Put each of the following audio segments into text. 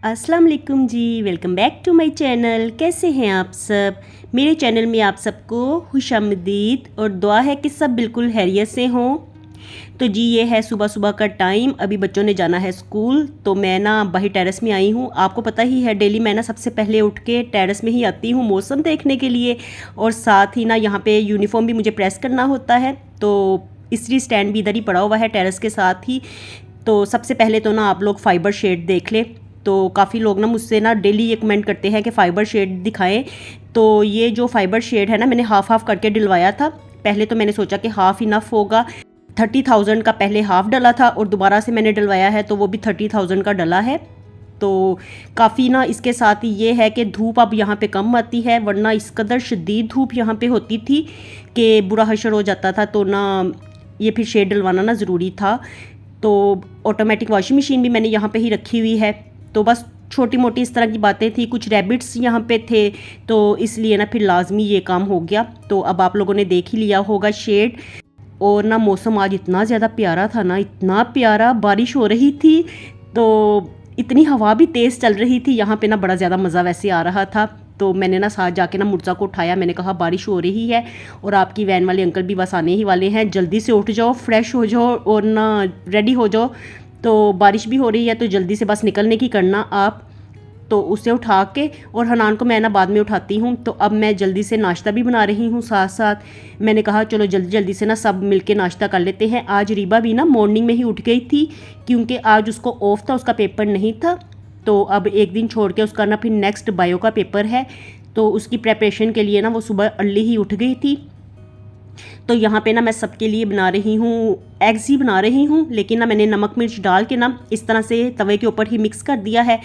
अस्सलाम वालेकुम जी, welcome back to my channel. कैसे हैं आप सब? मेरे चैनल में आप सबको खुशामदीद और दुआ है कि सब बिल्कुल खैरियत से हों। तो जी ये है सुबह सुबह का टाइम, अभी बच्चों ने जाना है स्कूल, तो मैं ना बाहर टेरेस में आई हूँ। आपको पता ही है डेली मैं ना सबसे पहले उठ के टेरेस में ही आती हूँ मौसम देखने के लिए, और साथ ही ना यहाँ पे यूनिफॉर्म भी मुझे प्रेस करना होता है, तो इस्त्री स्टैंड भी इधर ही पड़ा हुआ है टेरेस के साथ ही। तो सबसे पहले तो ना आप लोग फ़ाइबर शेड देख लें। तो काफ़ी लोग ना मुझसे ना डेली ये कमेंट करते हैं कि फ़ाइबर शेड दिखाएं। तो ये जो फ़ाइबर शेड है ना, मैंने हाफ़ हाफ़ करके डलवाया था। पहले तो मैंने सोचा कि हाफ़ इनफ होगा। 30,000 का पहले हाफ़ डला था और दोबारा से मैंने डलवाया है तो वो भी 30,000 का डला है। तो काफ़ी ना इसके साथ ये है कि धूप अब यहाँ पे कम आती है, वरना इस कदर शदीद धूप यहाँ पे होती थी कि बुरा हशर हो जाता था। तो ना ये फिर शेड डलवाना ना ज़रूरी था। तो ऑटोमेटिक वॉशिंग मशीन भी मैंने यहाँ पे ही रखी हुई है। तो बस छोटी मोटी इस तरह की बातें थी, कुछ रैबिट्स यहाँ पे थे तो इसलिए ना फिर लाजमी ये काम हो गया। तो अब आप लोगों ने देख ही लिया होगा शेड। और ना मौसम आज इतना ज़्यादा प्यारा था ना, इतना प्यारा, बारिश हो रही थी तो इतनी हवा भी तेज़ चल रही थी यहाँ पे ना, बड़ा ज़्यादा मज़ा वैसे आ रहा था। तो मैंने ना साथ जाके ना मुर्जा को उठाया, मैंने कहा बारिश हो रही है और आपकी वैन वाले अंकल भी बस आने ही वाले हैं, जल्दी से उठ जाओ, फ्रेश हो जाओ और ना रेडी हो जाओ। तो बारिश भी हो रही है तो जल्दी से बस निकलने की करना आप। तो उसे उठा के और हनान को मैं ना बाद में उठाती हूँ। तो अब मैं जल्दी से नाश्ता भी बना रही हूँ साथ साथ। मैंने कहा चलो जल्दी जल्दी से ना सब मिलके नाश्ता कर लेते हैं। आज रीबा भी ना मॉर्निंग में ही उठ गई थी क्योंकि आज उसको ऑफ था, उसका पेपर नहीं था। तो अब एक दिन छोड़ के उसका ना फिर नेक्स्ट बायो का पेपर है, तो उसकी प्रेपरेशन के लिए ना वो सुबह अर्ली ही उठ गई थी। तो यहाँ पे ना मैं सबके लिए बना रही हूँ, एग्स ही बना रही हूँ, लेकिन ना मैंने नमक मिर्च डाल के ना इस तरह से तवे के ऊपर ही मिक्स कर दिया है।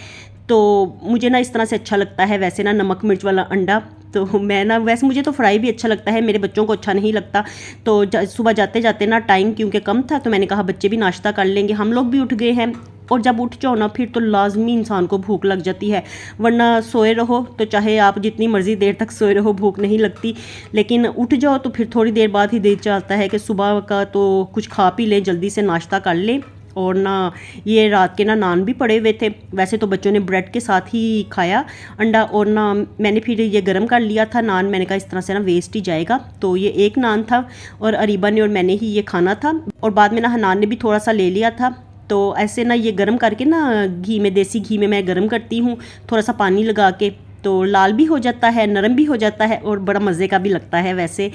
तो मुझे ना इस तरह से अच्छा लगता है वैसे ना नमक मिर्च वाला अंडा। तो मैं ना वैसे मुझे तो फ्राई भी अच्छा लगता है, मेरे बच्चों को अच्छा नहीं लगता। तो सुबह जाते जाते ना टाइम क्योंकि कम था तो मैंने कहा बच्चे भी नाश्ता कर लेंगे, हम लोग भी उठ गए हैं। और जब उठ जाओ ना फिर तो लाजमी इंसान को भूख लग जाती है, वरना सोए रहो तो चाहे आप जितनी मर्ज़ी देर तक सोए रहो भूख नहीं लगती। लेकिन उठ जाओ तो फिर थोड़ी देर बाद ही दिल चाहता है कि सुबह का तो कुछ खा पी ले, जल्दी से नाश्ता कर ले। और ना ये रात के ना नान भी पड़े हुए थे, वैसे तो बच्चों ने ब्रेड के साथ ही खाया अंडा, और ना मैंने फिर ये गर्म कर लिया था नान। मैंने कहा इस तरह से ना वेस्ट ही जाएगा, तो ये एक नान था और अरीबा ने और मैंने ही ये खाना था। और बाद में ना हनान ने भी थोड़ा सा ले लिया था। तो ऐसे ना ये गर्म करके ना घी में, देसी घी में मैं गर्म करती हूँ थोड़ा सा पानी लगा के, तो लाल भी हो जाता है, नरम भी हो जाता है और बड़ा मज़े का भी लगता है वैसे।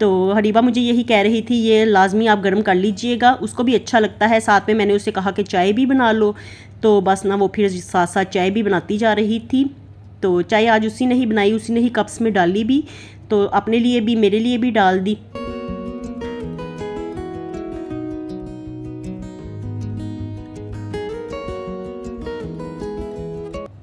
तो हरीबा मुझे यही कह रही थी ये लाजमी आप गर्म कर लीजिएगा, उसको भी अच्छा लगता है। साथ में मैंने उसे कहा कि चाय भी बना लो, तो बस ना वो फिर साथ साथ चाय भी बनाती जा रही थी। तो चाय आज उसी ने ही बनाई, उसी ने ही कप्स में डाली भी, तो अपने लिए भी मेरे लिए भी डाल दी।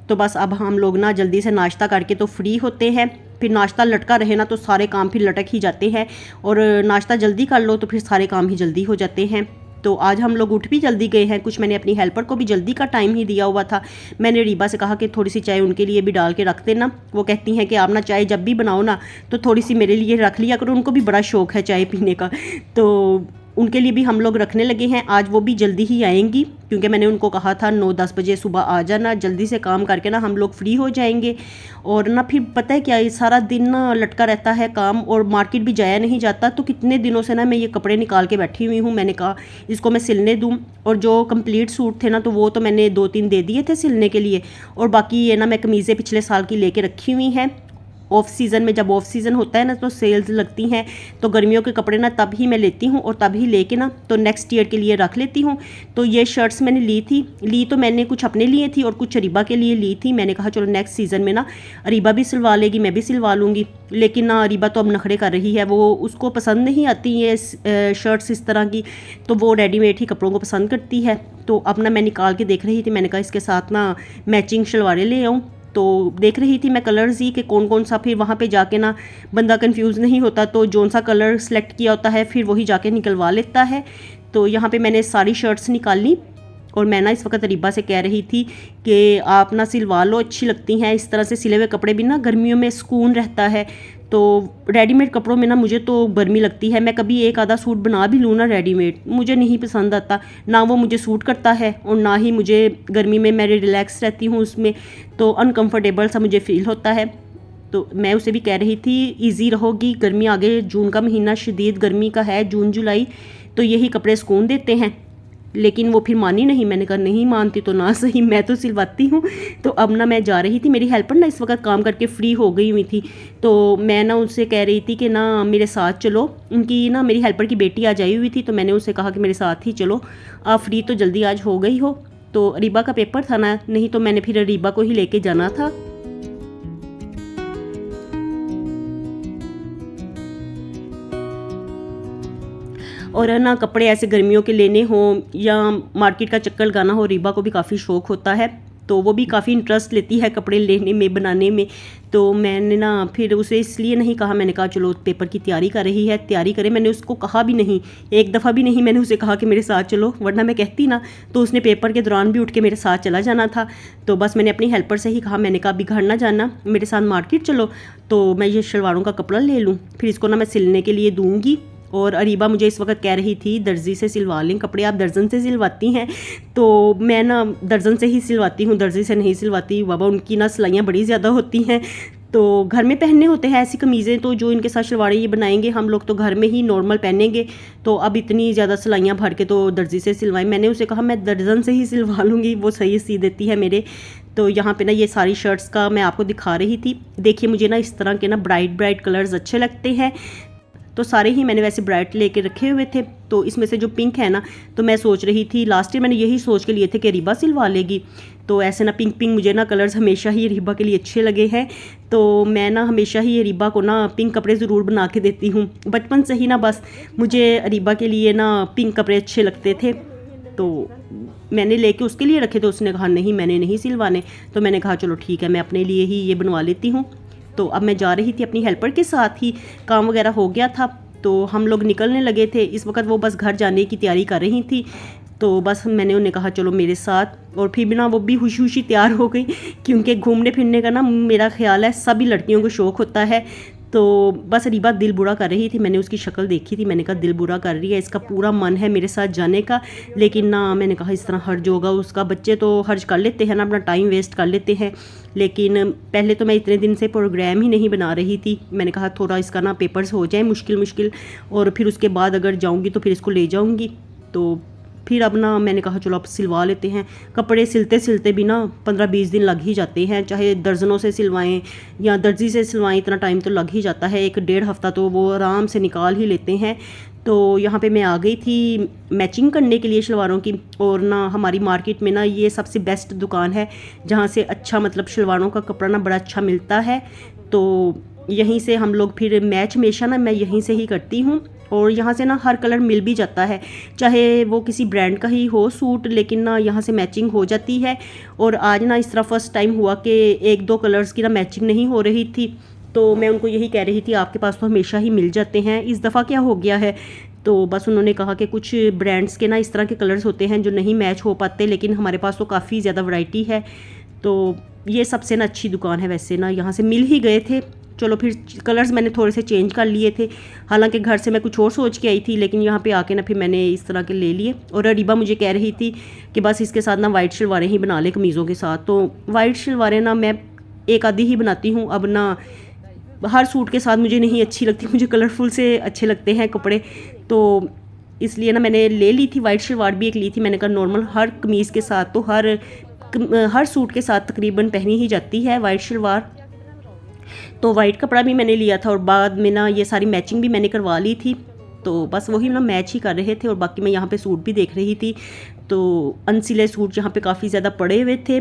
तो बस अब हम लोग ना जल्दी से नाश्ता करके तो फ्री होते हैं। फिर नाश्ता लटका रहे ना तो सारे काम फिर लटक ही जाते हैं, और नाश्ता जल्दी कर लो तो फिर सारे काम ही जल्दी हो जाते हैं। तो आज हम लोग उठ भी जल्दी गए हैं, कुछ मैंने अपनी हेल्पर को भी जल्दी का टाइम ही दिया हुआ था। मैंने रीबा से कहा कि थोड़ी सी चाय उनके लिए भी डाल के रख देना। वो कहती हैं कि आप ना चाय जब भी बनाओ ना तो थोड़ी सी मेरे लिए रख लिया करो, उनको भी बड़ा शौक़ है चाय पीने का। तो उनके लिए भी हम लोग रखने लगे हैं। आज वो भी जल्दी ही आएंगी क्योंकि मैंने उनको कहा था 9-10 बजे सुबह आ जाना, जल्दी से काम करके ना हम लोग फ्री हो जाएंगे। और ना फिर पता है क्या, सारा दिन ना लटका रहता है काम और मार्केट भी जाया नहीं जाता। तो कितने दिनों से ना मैं ये कपड़े निकाल के बैठी हुई हूँ, मैंने कहा इसको मैं सिलने दूँ। और जो कंप्लीट सूट थे ना तो वो तो मैंने 2-3 दे दिए थे सिलने के लिए, और बाकी ये ना मैं कमीज़ें पिछले साल की लेके रखी हुई हैं। ऑफ सीज़न में, जब ऑफ सीज़न होता है ना तो सेल्स लगती हैं, तो गर्मियों के कपड़े ना तब ही मैं लेती हूँ और तब ही लेके ना तो नेक्स्ट ईयर के लिए रख लेती हूँ। तो ये शर्ट्स मैंने ली तो मैंने कुछ अपने लिए थी और कुछ अरीबा के लिए ली थी। मैंने कहा चलो नेक्स्ट सीज़न में ना अरीबा भी सिलवा लेगी, मैं भी सिलवा लूँगी। लेकिन ना अरीबा तो अब नखरे कर रही है, वो उसको पसंद नहीं आती ये शर्ट्स इस तरह की, तो वो रेडीमेड ही कपड़ों को पसंद करती है। तो अब ना मैं निकाल के देख रही थी, मैंने कहा इसके साथ ना मैचिंग शलवारें ले आऊँ। तो देख रही थी मैं कलर्स ही कि कौन कौन सा, फिर वहाँ पे जाके ना बंदा कंफ्यूज नहीं होता, तो जौन सा कलर सेलेक्ट किया होता है फिर वही जाके निकलवा लेता है। तो यहाँ पे मैंने सारी शर्ट्स निकाल ली और मैं ना इस वक्त अरीबा से कह रही थी कि आप ना सिलवा लो, अच्छी लगती हैं इस तरह से सिले हुए कपड़े भी ना, गर्मियों में सुकून रहता है। तो रेडीमेड कपड़ों में ना मुझे तो गर्मी लगती है, मैं कभी एक आधा सूट बना भी लूँ ना रेडीमेड, मुझे नहीं पसंद आता, ना वो मुझे सूट करता है और ना ही मुझे गर्मी में मैं रिलैक्स रहती हूँ उसमें, तो अनकंफर्टेबल सा मुझे फ़ील होता है। तो मैं उसे भी कह रही थी इजी रहोगी, गर्मी आगे, जून का महीना शदीद गर्मी का है, जून जुलाई, तो यही कपड़े सुकून देते हैं। लेकिन वो फिर मानी नहीं, मैंने कहा नहीं मानती तो ना सही, मैं तो सिलवाती हूँ। तो अब ना मैं जा रही थी, मेरी हेल्पर ना इस वक्त काम करके फ्री हो गई हुई थी, तो मैं ना उनसे कह रही थी कि ना मेरे साथ चलो, उनकी ना मेरी हेल्पर की बेटी आज आई हुई थी, तो मैंने उसे कहा कि मेरे साथ ही चलो, आप फ्री तो जल्दी आज हो गई हो। तो अरीबा का पेपर था ना, नहीं तो मैंने फिर अरीबा को ही लेके जाना था। और ना कपड़े ऐसे गर्मियों के लेने हों या मार्केट का चक्कर लगाना हो, रीबा को भी काफ़ी शौक़ होता है, तो वो भी काफ़ी इंटरेस्ट लेती है कपड़े लेने में, बनाने में। तो मैंने ना फिर उसे इसलिए नहीं कहा, मैंने कहा चलो पेपर की तैयारी कर रही है, तैयारी करे, मैंने उसको कहा भी नहीं, एक दफ़ा भी नहीं मैंने उसे कहा कि मेरे साथ चलो, वरना मैं कहती ना तो उसने पेपर के दौरान भी उठ के मेरे साथ चला जाना था। तो बस मैंने अपनी हेल्पर से ही कहा, मैंने कहा अभी घर ना जाना, मेरे साथ मार्केट चलो, तो मैं ये शलवारों का कपड़ा ले लूँ, फिर इसको ना मैं सिलने के लिए दूँगी। और अरीबा मुझे इस वक्त कह रही थी दर्जी से सिलवा लें कपड़े, आप दर्जन से सिलवाती हैं, तो मैं ना दर्जन से ही सिलवाती हूँ, दर्जी से नहीं सिलवाती बाबा, उनकी ना सिलाइयाँ बड़ी ज़्यादा होती हैं, तो घर में पहनने होते हैं ऐसी कमीज़ें, तो जो इनके साथ शलवारें ये बनाएंगे, हम लोग तो घर में ही नॉर्मल पहनेंगे, तो अब इतनी ज़्यादा सिलाइयाँ भर के तो दर्जी से सिलवाएं। मैंने उसे कहा मैं दर्जन से ही सिलवा लूँगी, वो सही सी देती है मेरे। तो यहाँ पे ना ये सारी शर्ट्स का मैं आपको दिखा रही थी, देखिए मुझे ना इस तरह के ना ब्राइट कलर्स अच्छे लगते हैं, तो सारे ही मैंने वैसे ब्राइट लेके रखे हुए थे। तो इसमें से जो पिंक है ना, तो मैं सोच रही थी, लास्ट ईयर मैंने यही सोच के लिए थे कि रीबा सिलवा लेगी, तो ऐसे ना पिंक मुझे ना कलर्स हमेशा ही रीबा के लिए अच्छे लगे हैं, तो मैं ना हमेशा ही रीबा को ना पिंक कपड़े ज़रूर बना के देती हूँ, बचपन से ही ना बस मुझे रीबा के लिए ना पिंक कपड़े अच्छे लगते थे, तो मैंने लेके उसके लिए रखे, तो उसने कहा नहीं मैंने नहीं सिलवाने, तो मैंने कहा चलो ठीक है मैं अपने लिए ही ये बनवा लेती हूँ। तो अब मैं जा रही थी अपनी हेल्पर के साथ ही, काम वगैरह हो गया था, तो हम लोग निकलने लगे थे, इस वक्त वो बस घर जाने की तैयारी कर रही थी, तो बस मैंने उन्हें कहा चलो मेरे साथ, और फिर भी ना वो भी खुशी खुशी तैयार हो गई, क्योंकि घूमने फिरने का ना मेरा ख्याल है सभी लड़कियों को शौक़ होता है। तो बस रीबा दिल बुरा कर रही थी, मैंने उसकी शक्ल देखी थी, मैंने कहा दिल बुरा कर रही है, इसका पूरा मन है मेरे साथ जाने का, लेकिन ना मैंने कहा इस तरह हर्ज होगा उसका, बच्चे तो हर्ज कर लेते हैं ना, अपना टाइम वेस्ट कर लेते हैं, लेकिन पहले तो मैं इतने दिन से प्रोग्राम ही नहीं बना रही थी, मैंने कहा थोड़ा इसका ना पेपर्स हो जाए मुश्किल और फिर उसके बाद अगर जाऊँगी तो फिर इसको ले जाऊँगी। तो फिर अब ना मैंने कहा चलो अब सिलवा लेते हैं, कपड़े सिलते सिलते भी ना 15-20 दिन लग ही जाते हैं, चाहे दर्जनों से सिलवाएं या दर्जी से सिलवाएं, इतना टाइम तो लग ही जाता है, 1-1.5 हफ्ता तो वो आराम से निकाल ही लेते हैं। तो यहाँ पे मैं आ गई थी मैचिंग करने के लिए शलवारों की, और ना हमारी मार्केट में ना ये सबसे बेस्ट दुकान है जहाँ से अच्छा मतलब शलवारों का कपड़ा ना बड़ा अच्छा मिलता है, तो यहीं से हम लोग फिर मैच हमेशा ना मैं यहीं से ही करती हूँ, और यहाँ से ना हर कलर मिल भी जाता है, चाहे वो किसी ब्रांड का ही हो सूट, लेकिन ना यहाँ से मैचिंग हो जाती है। और आज ना इस तरह फर्स्ट टाइम हुआ कि 1-2 कलर्स की ना मैचिंग नहीं हो रही थी, तो मैं उनको यही कह रही थी आपके पास तो हमेशा ही मिल जाते हैं, इस दफ़ा क्या हो गया है। तो बस उन्होंने कहा कि कुछ ब्रांड्स के ना इस तरह के कलर्स होते हैं जो नहीं मैच हो पाते, लेकिन हमारे पास तो काफ़ी ज़्यादा वैरायटी है, तो ये सबसे ना अच्छी दुकान है। वैसे ना यहाँ से मिल ही गए थे, चलो फिर कलर्स मैंने थोड़े से चेंज कर लिए थे, हालांकि घर से मैं कुछ और सोच के आई थी, लेकिन यहाँ पे आके ना फिर मैंने इस तरह के ले लिए। और अरीबा मुझे कह रही थी कि बस इसके साथ ना वाइट शलवारें ही बना ले कमीज़ों के साथ, तो वाइट शलवारें ना मैं एक आधी ही बनाती हूँ, अब ना हर सूट के साथ मुझे नहीं अच्छी लगती, मुझे कलरफुल से अच्छे लगते हैं कपड़े, तो इसलिए ना मैंने ले ली थी वाइट शलवार भी एक ली थी, मैंने कहा नॉर्मल हर कमीज़ के साथ तो हर सूट के साथ तकरीबन पहनी ही जाती है वाइट शलवार। तो वाइट कपड़ा भी मैंने लिया था, और बाद में ना ये सारी मैचिंग भी मैंने करवा ली थी, तो बस वही ना मैच ही कर रहे थे। और बाकी मैं यहाँ पे सूट भी देख रही थी, तो अनसिले सूट यहाँ पे काफ़ी ज़्यादा पड़े हुए थे,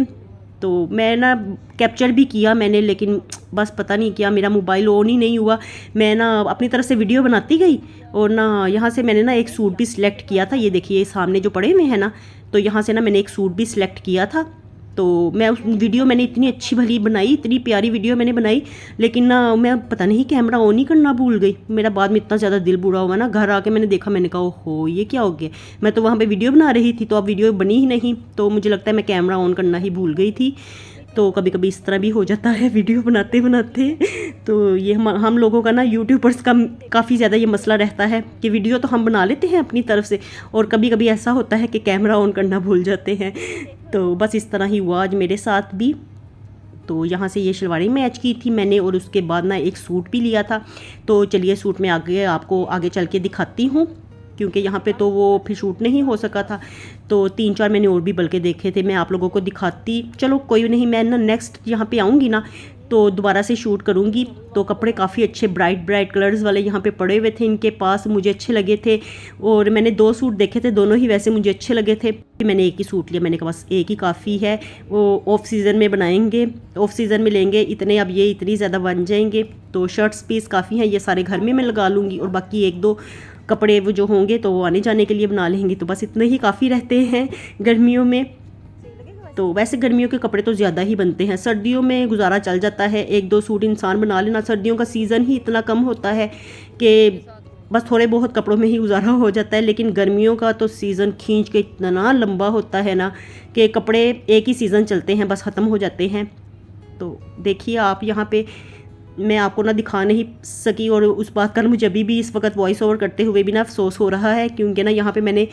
तो मैं ना कैप्चर भी किया मैंने, लेकिन बस पता नहीं क्या मेरा मोबाइल ऑन ही नहीं हुआ, मैं ना अपनी तरफ से वीडियो बनाती गई, और ना यहाँ से मैंने ना एक सूट भी सिलेक्ट किया था, ये देखिए सामने जो पड़े हुए हैं ना, तो यहाँ से ना मैंने एक सूट भी सिलेक्ट किया था, तो मैं उस वीडियो मैंने इतनी अच्छी भली बनाई, इतनी प्यारी वीडियो मैंने बनाई, लेकिन ना मैं पता नहीं कैमरा ऑन ही करना भूल गई। मेरा बाद में इतना ज़्यादा दिल बुरा हुआ ना, घर आके मैंने देखा, मैंने कहा ओहो ये क्या हो गया। मैं तो वहाँ पे वीडियो बना रही थी, तो अब वीडियो बनी ही नहीं, तो मुझे लगता है मैं कैमरा ऑन करना ही भूल गई थी। तो कभी कभी इस तरह भी हो जाता है वीडियो बनाते बनाते। तो ये हम लोगों का ना यूट्यूबर्स का काफ़ी ज़्यादा ये मसला रहता है कि वीडियो तो हम बना लेते हैं अपनी तरफ से, और कभी कभी ऐसा होता है कि कैमरा ऑन करना भूल जाते हैं। तो बस इस तरह ही हुआ आज मेरे साथ भी। तो यहाँ से ये शलवारें मैच की थी मैंने, और उसके बाद ना एक सूट भी लिया था। तो चलिए सूट में आपको आगे चल के दिखाती हूँ, क्योंकि यहाँ पे तो वो फिर शूट नहीं हो सका था। तो 3-4 मैंने और भी बल्कि देखे थे, मैं आप लोगों को दिखाती। चलो कोई नहीं, मैं ना नेक्स्ट यहाँ पे आऊँगी ना तो दोबारा से शूट करूँगी। तो कपड़े काफ़ी अच्छे ब्राइट कलर्स वाले यहाँ पे पड़े हुए थे इनके पास, मुझे अच्छे लगे थे। और मैंने 2 सूट देखे थे, दोनों ही वैसे मुझे अच्छे लगे थे। मैंने एक ही सूट लिया, मैंने कहा बस एक ही काफ़ी है, वो ऑफ सीज़न में बनाएंगे, ऑफ सीज़न में लेंगे इतने, अब ये इतनी ज़्यादा बन जाएंगे। तो शर्ट्स पीस काफ़ी हैं, ये सारे घर में मैं लगा लूँगी, और बाकी 1-2 कपड़े वो जो होंगे तो वो आने जाने के लिए बना लेंगे। तो बस इतने ही काफ़ी रहते हैं गर्मियों में। तो वैसे गर्मियों के कपड़े तो ज़्यादा ही बनते हैं, सर्दियों में गुजारा चल जाता है, 1-2 सूट इंसान बना लेना। सर्दियों का सीज़न ही इतना कम होता है कि बस थोड़े बहुत कपड़ों में ही गुजारा हो जाता है। लेकिन गर्मियों का तो सीज़न खींच के इतना लंबा होता है ना कि कपड़े एक ही सीज़न चलते हैं, बस ख़त्म हो जाते हैं। तो देखिए आप यहाँ पे मैं आपको ना दिखा नहीं सकी, और उस बात का मुझे अभी भी इस वक्त वॉइस ओवर करते हुए भी ना अफसोस हो रहा है, क्योंकि ना यहाँ पे मैंने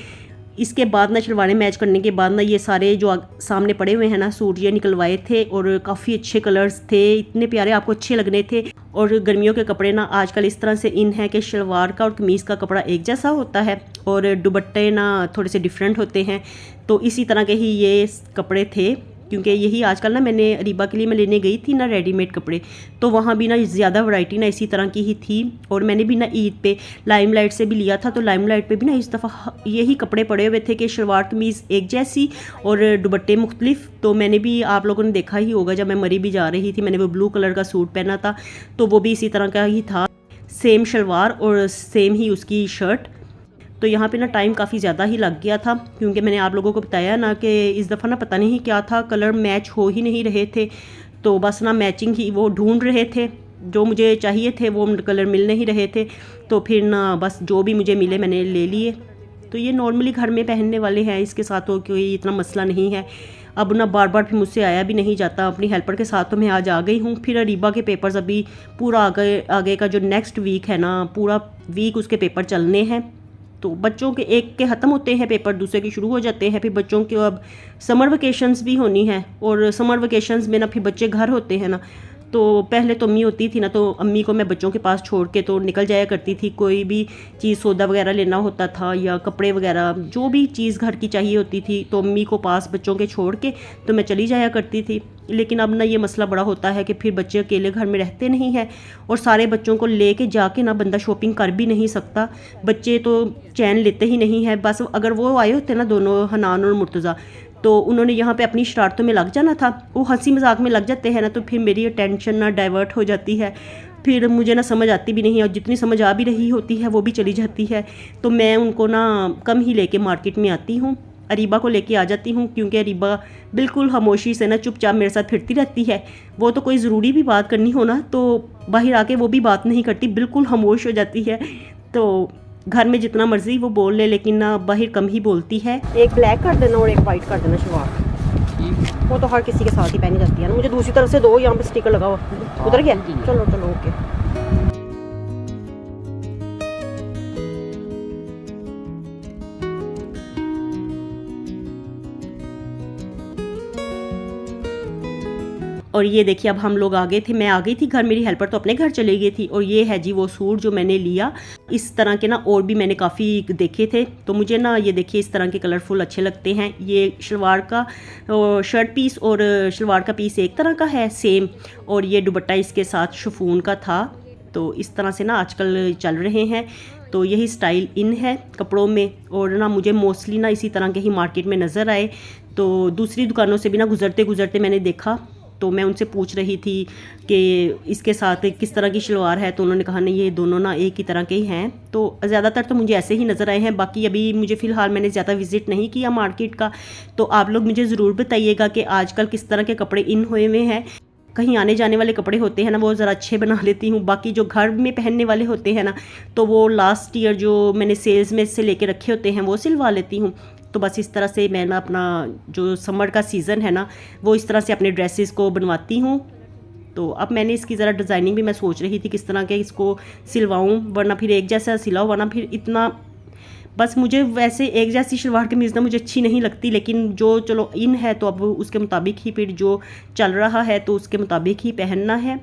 इसके बाद ना शलवारें मैच करने के बाद ना ये सारे जो सामने पड़े हुए हैं ना सूट ये निकलवाए थे, और काफ़ी अच्छे कलर्स थे, इतने प्यारे आपको अच्छे लगने थे। और गर्मियों के कपड़े ना आजकल इस तरह से इन है कि शलवार का और कमीज़ का कपड़ा एक जैसा होता है, और दुपट्टे ना थोड़े से डिफरेंट होते हैं। तो इसी तरह के ही ये कपड़े थे, क्योंकि यही आजकल ना मैंने अरीबा के लिए मैं लेने गई थी ना रेडीमेड कपड़े, तो वहाँ भी ना ज़्यादा वैरायटी ना इसी तरह की ही थी। और मैंने भी ना ईद पे लाइमलाइट से भी लिया था, तो लाइमलाइट पे भी ना इस दफ़ा यही कपड़े पड़े हुए थे कि शलवार कमीज़ एक जैसी और दुपट्टे मुख्तलिफ। तो मैंने भी, आप लोगों ने देखा ही होगा, जब मैं मरी भी जा रही थी मैंने वो ब्लू कलर का सूट पहना था, तो वो भी इसी तरह का ही था, सेम शलवार और सेम ही उसकी शर्ट। तो यहाँ पे ना टाइम काफ़ी ज़्यादा ही लग गया था, क्योंकि मैंने आप लोगों को बताया ना कि इस दफ़ा ना पता नहीं क्या था, कलर मैच हो ही नहीं रहे थे। तो बस ना मैचिंग ही वो ढूंढ रहे थे, जो मुझे चाहिए थे वो कलर मिल नहीं रहे थे। तो फिर ना बस जो भी मुझे मिले मैंने ले लिए। तो ये नॉर्मली घर में पहनने वाले हैं, इसके साथ तो कोई इतना मसला नहीं है। अब ना बार बार फिर मुझसे आया भी नहीं जाता, अपनी हेल्पर के साथ तो मैं आज आ गई हूँ। फिर अरीबा के पेपर्स अभी पूरा आगे का जो नेक्स्ट वीक है ना, पूरा वीक उसके पेपर चलने हैं। तो बच्चों के एक के ख़त्म होते हैं पेपर, दूसरे के शुरू हो जाते हैं। फिर बच्चों के अब समर वेकेशंस भी होनी है, और समर वेकेशंस में ना फिर बच्चे घर होते हैं ना। तो पहले तो अम्मी होती थी ना, तो अम्मी को मैं बच्चों के पास छोड़ के तो निकल जाया करती थी। कोई भी चीज़ सौदा वगैरह लेना होता था या कपड़े वगैरह जो भी चीज़ घर की चाहिए होती थी, तो अम्मी को पास बच्चों के छोड़ के तो मैं चली जाया करती थी। लेकिन अब ना ये मसला बड़ा होता है कि फिर बच्चे अकेले घर में रहते नहीं हैं, और सारे बच्चों को लेके जाके ना बंदा शॉपिंग कर भी नहीं सकता। बच्चे तो चैन लेते ही नहीं है। बस अगर वो आए होते ना दोनों, हनान और मुर्तज़ा, तो उन्होंने यहाँ पे अपनी शरारतों में लग जाना था। वो हंसी मजाक में लग जाते हैं ना, तो फिर मेरी टेंशन ना डाइवर्ट हो जाती है। फिर मुझे ना समझ आती भी नहीं, और जितनी समझ आ भी रही होती है वो भी चली जाती है। तो मैं उनको ना कम ही लेके मार्केट में आती हूँ। अरीबा को लेके आ जाती हूँ, क्योंकि अरीबा बिल्कुल खामोशी से ना चुपचाप मेरे साथ फिरती रहती है। वो तो कोई ज़रूरी भी बात करनी हो ना, तो बाहर आके वो भी बात नहीं करती, बिल्कुल खामोश हो जाती है। तो घर में जितना मर्जी वो बोल ले, लेकिन ना बाहर कम ही बोलती है। एक ब्लैक कर देना और एक वाइट कर देना शलवार, वो तो हर किसी के साथ ही पहनी जाती है ना। मुझे दूसरी तरफ से दो, यहाँ पे स्टिकर लगा हुआ, उधर गया। चलो चलो ओके। और ये देखिए अब हम लोग आ गए थे, मैं आ गई थी घर, मेरी हेल्पर तो अपने घर चली गई थी। और ये है जी वो सूट जो मैंने लिया। इस तरह के ना और भी मैंने काफ़ी देखे थे, तो मुझे ना ये देखिए इस तरह के कलरफुल अच्छे लगते हैं। ये शलवार का शर्ट पीस और शलवार का पीस एक तरह का है सेम, और ये दुपट्टा इसके साथ शिफॉन का था। तो इस तरह से ना आजकल चल रहे हैं, तो यही स्टाइल इन है कपड़ों में। और ना मुझे मोस्टली ना इसी तरह के ही मार्केट में नज़र आए, तो दूसरी दुकानों से भी ना गुजरते गुजरते मैंने देखा तो मैं उनसे पूछ रही थी कि इसके साथ किस तरह की शलवार है, तो उन्होंने कहा नहीं ये दोनों ना एक ही तरह के ही हैं। तो ज़्यादातर तो मुझे ऐसे ही नज़र आए हैं, बाकी अभी मुझे फ़िलहाल मैंने ज़्यादा विज़िट नहीं किया मार्केट का। तो आप लोग मुझे ज़रूर बताइएगा कि आजकल किस तरह के कपड़े इन हुए हुए हैं। कहीं आने जाने वाले कपड़े होते हैं ना, वो ज़रा अच्छे बना लेती हूँ, बाकी जो घर में पहनने वाले होते हैं ना, तो वो लास्ट ईयर जो मैंने सेल्स में से लेके रखे होते हैं वो सिलवा लेती हूँ। तो बस इस तरह से मैं ना अपना जो समर का सीज़न है ना, वो इस तरह से अपने ड्रेसेस को बनवाती हूँ। तो अब मैंने इसकी ज़रा डिज़ाइनिंग भी मैं सोच रही थी किस तरह के इसको सिलवाऊँ, वरना फिर एक जैसा सिला हुआ ना फिर इतना, बस मुझे वैसे एक जैसी शलवार कमीज़ ना मुझे अच्छी नहीं लगती, लेकिन जो चलो इन है तो अब उसके मुताबिक ही फिर जो चल रहा है तो उसके मुताबिक ही पहनना है।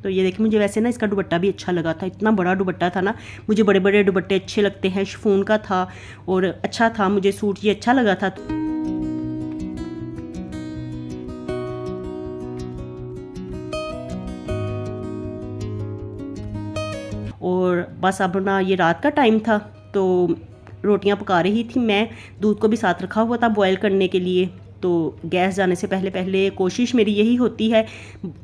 तो ये देखिए मुझे वैसे ना इसका दुपट्टा भी अच्छा लगा था, इतना बड़ा दुपट्टा था ना, मुझे बड़े बड़े दुपट्टे अच्छे लगते हैं, शिफॉन का था और अच्छा था, मुझे सूट ये अच्छा लगा था। और बस अब ना ये रात का टाइम था तो रोटियां पका रही थी मैं, दूध को भी साथ रखा हुआ था बॉयल करने के लिए। तो गैस जाने से पहले पहले कोशिश मेरी यही होती है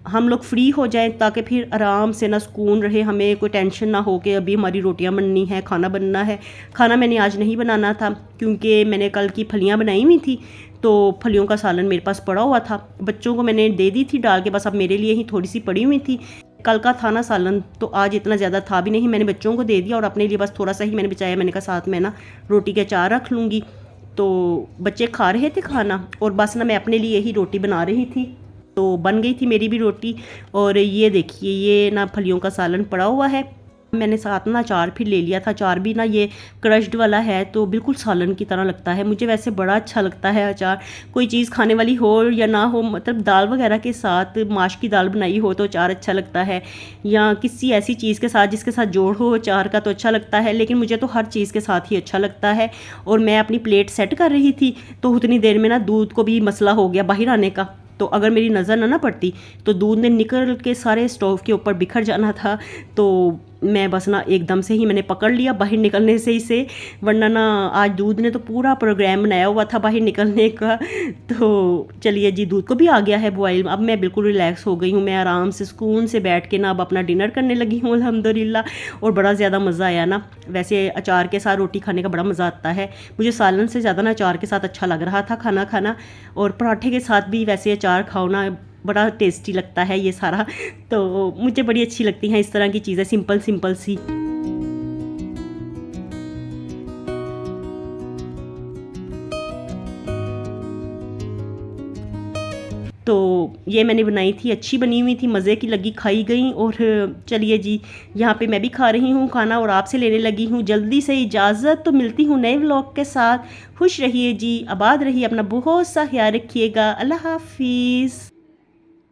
हम लोग फ्री हो जाएं, ताकि फिर आराम से ना सुकून रहे, हमें कोई टेंशन ना हो कि अभी हमारी रोटियां बननी है, खाना बनना है। खाना मैंने आज नहीं बनाना था क्योंकि मैंने कल की फलियां बनाई हुई थी, तो फलियों का सालन मेरे पास पड़ा हुआ था, बच्चों को मैंने दे दी थी डाल के, बस अब मेरे लिए ही थोड़ी सी पड़ी हुई थी। कल का था ना सालन, तो आज इतना ज़्यादा था भी नहीं, मैंने बच्चों को दे दिया और अपने लिए बस थोड़ा सा ही मैंने बचाया। मैंने कहा साथ में ना रोटी के अचार रख लूँगी। तो बच्चे खा रहे थे खाना और बस ना मैं अपने लिए ही रोटी बना रही थी, तो बन गई थी मेरी भी रोटी। और ये देखिए ये ना फलियों का सालन पड़ा हुआ है, मैंने साथ ना अचार फिर ले लिया था। अचार भी ना ये क्रश्ड वाला है तो बिल्कुल सालन की तरह लगता है, मुझे वैसे बड़ा अच्छा लगता है अचार। कोई चीज़ खाने वाली हो या ना हो, मतलब दाल वगैरह के साथ, माश की दाल बनाई हो तो अचार अच्छा लगता है, या किसी ऐसी चीज़ के साथ जिसके साथ जोड़ हो अचार का तो अच्छा लगता है, लेकिन मुझे तो हर चीज़ के साथ ही अच्छा लगता है। और मैं अपनी प्लेट सेट कर रही थी तो उतनी देर में ना दूध को भी मसला हो गया बाहर आने का, तो अगर मेरी नज़र ना पड़ती तो दूध ने निकल के सारे स्टोव के ऊपर बिखर जाना था। तो मैं बस ना एकदम से ही मैंने पकड़ लिया बाहर निकलने से ही से, वरना ना आज दूध ने तो पूरा प्रोग्राम बनाया हुआ था बाहर निकलने का। तो चलिए जी दूध को भी आ गया है बॉयल, अब मैं बिल्कुल रिलैक्स हो गई हूँ, मैं आराम से सुकून से बैठ के ना अब अपना डिनर करने लगी हूँ अल्हम्दुलिल्लाह। और बड़ा ज़्यादा मज़ा आया ना, वैसे अचार के साथ रोटी खाने का बड़ा मज़ा आता है, मुझे सालन से ज़्यादा ना अचार के साथ अच्छा लग रहा था खाना खाना। और पराठे के साथ भी वैसे अचार खाओ ना बड़ा टेस्टी लगता है ये सारा, तो मुझे बड़ी अच्छी लगती हैं इस तरह की चीज़ें, सिंपल सिंपल सी। तो ये मैंने बनाई थी, अच्छी बनी हुई थी, मज़े की लगी, खाई गई। और चलिए जी यहाँ पे मैं भी खा रही हूँ खाना और आपसे लेने लगी हूँ जल्दी से इजाज़त। तो मिलती हूँ नए व्लॉग के साथ, खुश रहिए जी, आबाद रहिए, अपना बहुत सा ख्याल रखिएगा, अल्लाह हाफिज़।